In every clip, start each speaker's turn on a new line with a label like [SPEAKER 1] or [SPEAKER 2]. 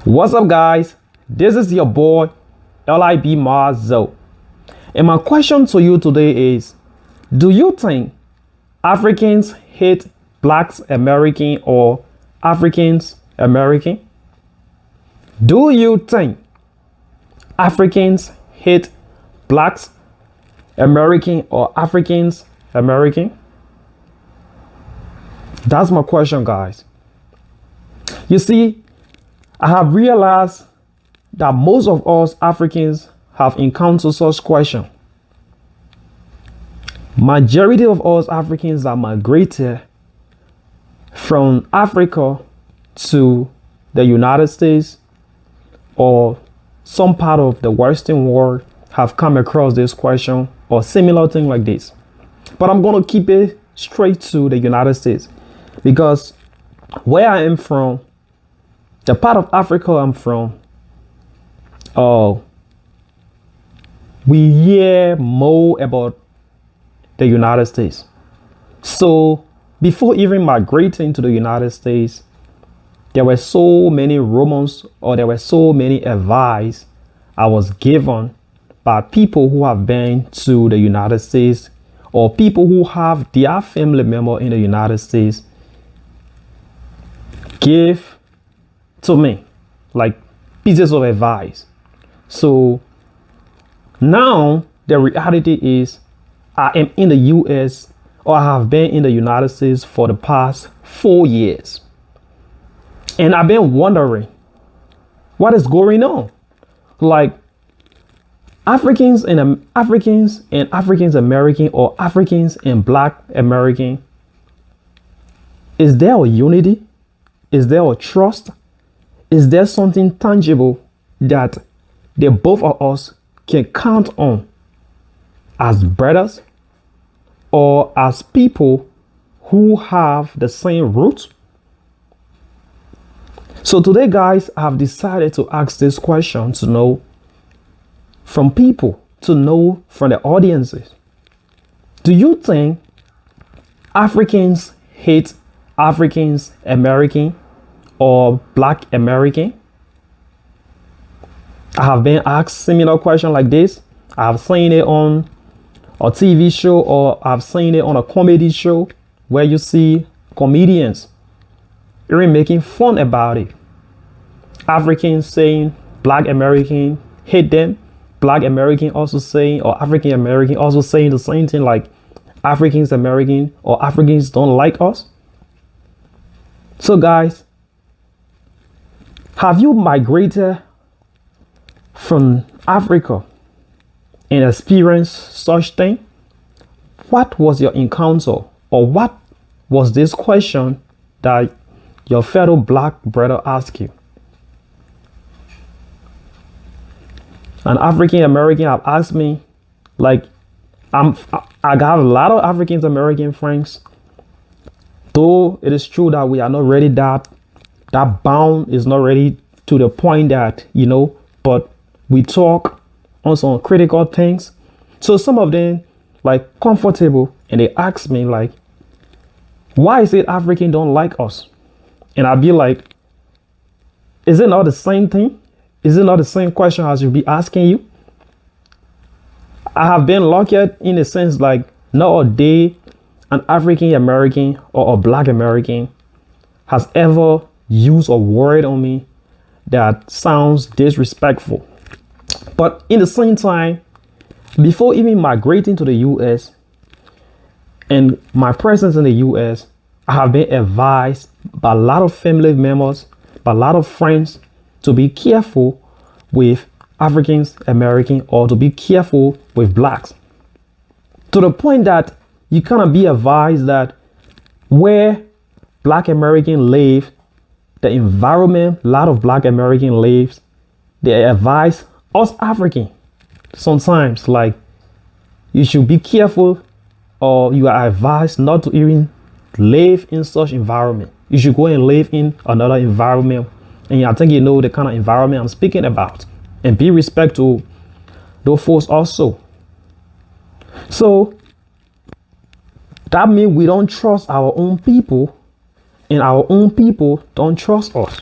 [SPEAKER 1] What's up, guys? This is your boy LIB Marzo, and my question to you today is: do you think Africans hate Blacks American or Africans American? Do you think Africans hate Blacks American or Africans American? That's my question, guys. You see, I have realized that most of us Africans have encountered such question. Majority of us Africans that migrated from Africa to the United States or some part of the Western world have come across this question or similar thing like this. But I'm going to keep it straight to the United States because where I am from, the part of Africa I'm from, we hear more about the United States. So before even migrating to the United States, there were so many rumors or there were so many advice I was given by people who have been to the United States or people who have their family member in the United States give to me like pieces of advice. So now the reality is I am in the US or I have been in the United States for the past 4 years. And I've been wondering what is going on. Like Africans and Africans American or Africans and Black American. Is there a unity? Is there a trust? Is there something tangible that the both of us can count on as brothers or as people who have the same roots? So today, guys, I've decided to ask this question to know from people, to know from the audiences. Do you think Africans hate Africans American or Black American? I have been asked similar question like this. I've seen it on a TV show or I've seen it on a comedy show where you see comedians even making fun about it. Africans saying Black American hate them. Black American also saying, or African American also saying the same thing like Africans American or Africans don't like us. So guys, have you migrated from Africa and experienced such thing? What was your encounter or what was this question that your fellow Black brother asked you? An African American have asked me, like, I got a lot of African American friends. Though it is true that we are not ready, that bound is not ready to the point that, but we talk on some critical things. So some of them like comfortable and they ask me like, why is it African don't like us? And I'll be like, is it not the same thing? Is it not the same question I should be asking you? I have been lucky in a sense like not a day an African American or a Black American has ever used a word on me that sounds disrespectful. But in the same time, before even migrating to the US and my presence in the US, I have been advised by a lot of family members, by a lot of friends to be careful with Africans American or to be careful with Blacks. To the point that you kind of be advised that where Black American live, the environment a lot of Black American lives, they advise us African sometimes like you should be careful or you are advised not to even live in such environment. You should go and live in another environment. And I think you know the kind of environment I'm speaking about. And be respectful to those folks also. So that means we don't trust our own people and our own people don't trust us.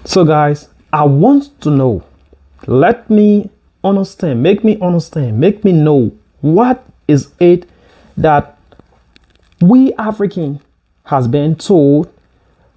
[SPEAKER 1] So guys, I want to know, let me understand, make me know what is it that we African has been told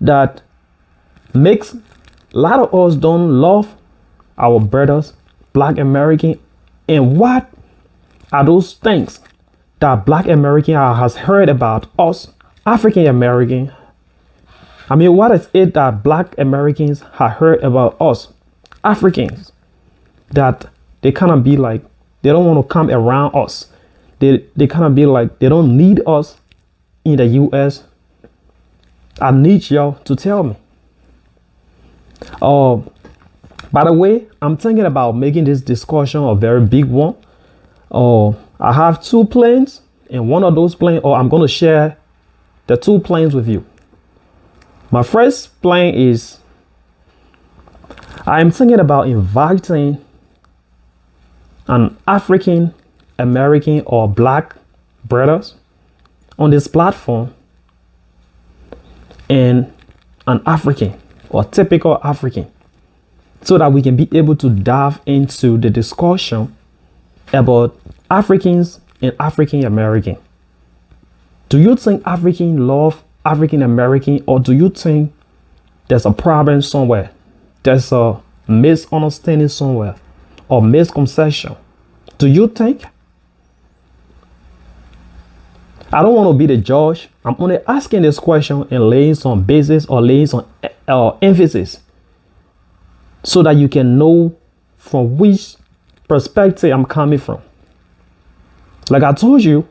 [SPEAKER 1] that makes a lot of us don't love our brothers, Black American, and what are those things that Black American has heard about us, African American? I mean, what is it that Black Americans have heard about us, Africans, that they kind of be like, they don't want to come around us. They kind of be like, they don't need us in the US. I need y'all to tell me. By the way, I'm thinking about making this discussion a very big one. I have two planes, and one of those planes, or I'm going to share the two planes with you. My first plane is, I'm thinking about inviting an African American or Black brothers on this platform, and an African or typical African, so that we can be able to dive into the discussion about Africans and African American. Do you think African love African American, or do you think there's a problem somewhere? There's a misunderstanding somewhere, or misconception? Do you think? I don't want to be the judge. I'm only asking this question and laying some basis or laying some emphasis, so that you can know from which perspective I'm coming from. Like I told you,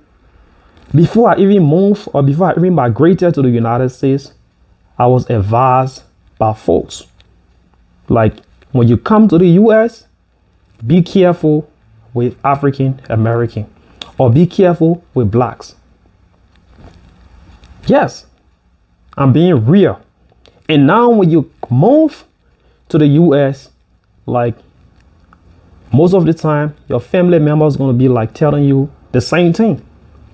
[SPEAKER 1] before I even moved or before I even migrated to the United States, I was advised by folks, like, when you come to the US, be careful with African American, or be careful with Blacks. Yes, I'm being real. And now when you move to the US, like, most of the time, your family members going to be like telling you the same thing.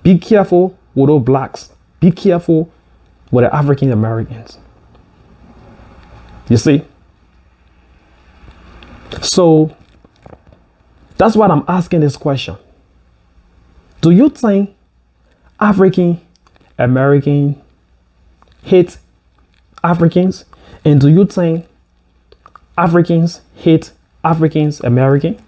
[SPEAKER 1] Be careful with those Blacks. Be careful with the African Americans. You see? So that's why I'm asking this question. Do you think African American hate Africans? And do you think Africans hate Africans American?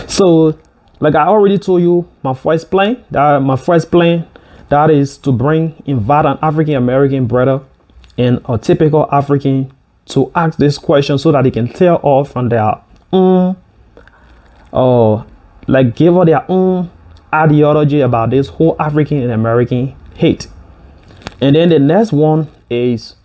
[SPEAKER 1] So, like I already told you, my first plan, that is to invite an African American brother and a typical African to ask this question, so that they can tell us from their own, like give us their own ideology about this whole African and American hate. And then the next one is,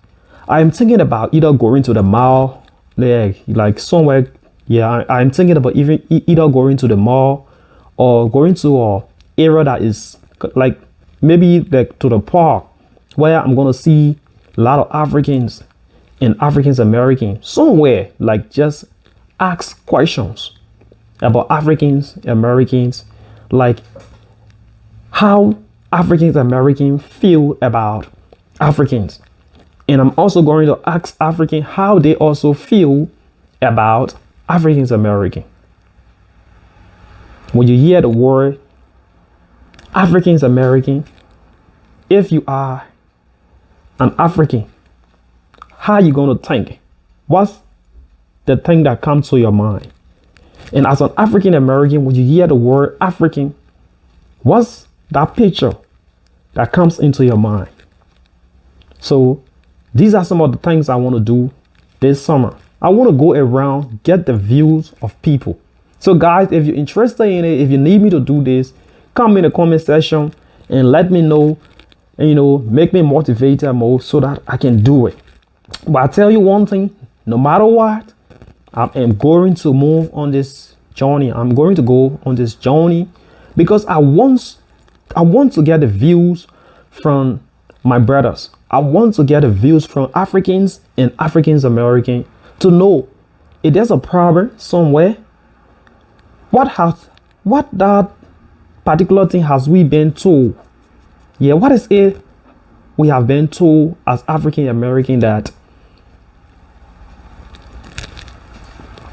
[SPEAKER 1] I'm thinking about either going to the mall, like somewhere. Yeah, I'm thinking about either going to the mall, or going to a area that is like maybe like to the park, where I'm gonna see a lot of Africans and Africans American, somewhere, like just ask questions about Africans Americans, like how Africans American feel about Africans. And I'm also going to ask African how they also feel about Africans American. When you hear the word Africans American, if you are an African, how you going to think? What's the thing that comes to your mind? And as an African American, when you hear the word African, what's that picture that comes into your mind? So these are some of the things I want to do this summer. I want to go around, get the views of people. So guys, if you're interested in it, if you need me to do this, come in the comment section and let me know, and make me motivated more, so that I can do it. But I tell you one thing, no matter what, I am going to move on this journey. I'm going to go on this journey because I want to get the views from my brothers. I want to get the views from Africans and Africans American, to know if there's a problem somewhere, what that particular thing has we been told? Yeah, what is it we have been told as African American that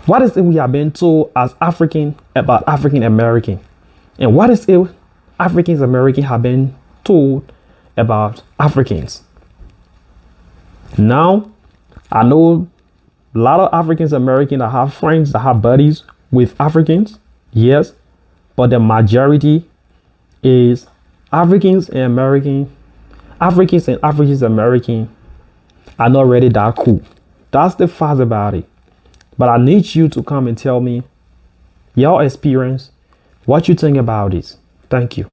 [SPEAKER 1] what is it we have been told as African about African American? And what is it African American have been told about Africans? Now, I know a lot of African American that have friends, that have buddies with Africans, yes, but the majority is Africans and African American are not really that cool. That's the fact about it. But I need you to come and tell me your experience, what you think about this. Thank you.